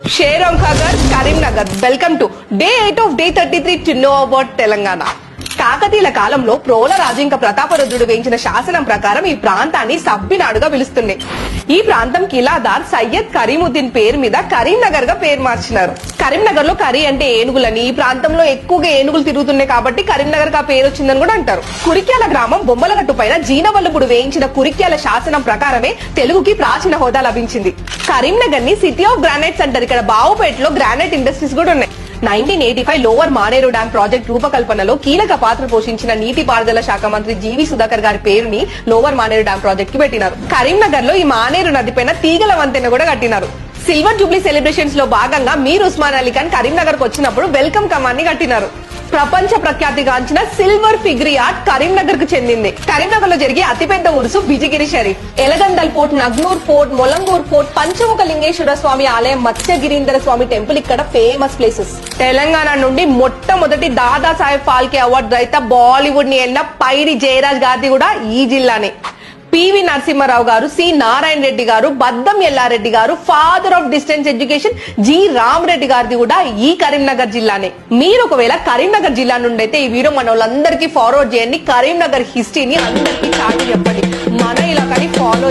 Sheram Khagar, Karimnagar. Welcome to day 8 of day 33 to know about Telangana. కాకతీయుల కాలంలో ప్రోల రాజింక ప్రతాపరుద్రుడు వేయించిన శాసనం ప్రకారం ఈ ప్రాంతాన్ని సబ్బినాడుగా పిలుస్తుంది. ఈ ప్రాంతం కిలాదార్ సయ్యద్ కరీముద్దీన్ పేరు మీద కరీంనగర్ గా పేరు మార్చినారు. కరీంనగర్ లో కరీ అంటే ఏనుగులని, ఈ ప్రాంతంలో ఎక్కువగా ఏనుగులు తిరుగుతున్నాయి కాబట్టి కరీంనగర్ గా పేరు వచ్చిందని కూడా అంటారు. కురిక్యాల గ్రామం బొమ్మలగట్టు పైన జీనవల్లభుడు వేయించిన కురిక్యాల శాసనం ప్రకారమే తెలుగుకి ప్రాచీన హోదా లభించింది. కరీంనగర్ ని సిటీ ఆఫ్ గ్రానైట్స్ అంటారు. ఇక్కడ బావుపేటలో గ్రానైట్ ఇండస్ట్రీస్ కూడా ఉన్నాయి. 1985 లోవర్ మానేరు డ్యాం ప్రాజెక్ట్ రూపకల్పనలో కీలక పాత్ర పోషించిన నీటిపారుదల శాఖ మంత్రి జీవి సుధాకర్ గారి పేరుని లోవర్ మానేరు డ్యాం ప్రాజెక్ట్ కి పెట్టినారు. కరీంనగర్ లో ఈ మానేరు నది పైన తీగల వంతెన కూడా కట్టినారు. సిల్వర్ జూబ్లీ సెలబ్రేషన్స్ లో భాగంగా మీర్ ఉస్మాన్ అలీ ఖాన్ కరీంనగర్ కు వచ్చినప్పుడు వెల్కమ్ కమాండ్ ని కట్టినారు. ప్రపంచ ప్రఖ్యాతిగాంచిన సిల్వర్ ఫిగ్రీ ఆర్ట్ కరీంనగర్ కు చెందింది. కరీంనగర్ లో జరిగే అతిపెద్ద ఉరుసు Bijigiri Sharif, Elgandal fort, Nagnur fort, Molangur fort, Panchamukha Lingeshwara Swamy ఆలయం, మత్స్యగిరీంద్ర స్వామి టెంపుల్ ఇక్కడ ఫేమస్ ప్లేసెస్. తెలంగాణ నుండి మొట్టమొదటి దాదాసాహెబ్ ఫాల్కే అవార్డు రైత బాలీవుడ్ ని ఎన్న పైడి జయరాజ్ గారిది కూడా ఈ జిల్లానే. పివి నరసింహారావు గారు, సి నారాయణ రెడ్డి గారు, బద్దం ఎల్లారెడ్డి గారు, father of distance education G Rama Reddy గారిది కూడా ఈ కరీంనగర్ జిల్లానే. మీరు ఒకవేళ కరీంనగర్ జిల్లా నుండి అయితే ఈ వీడియో మన వాళ్ళందరికీ ఫార్వర్డ్ చేయండి. కరీంనగర్ హిస్టరీని అందరికీ చాటి చెప్పండి. మన ఇలాకాని ఫాలో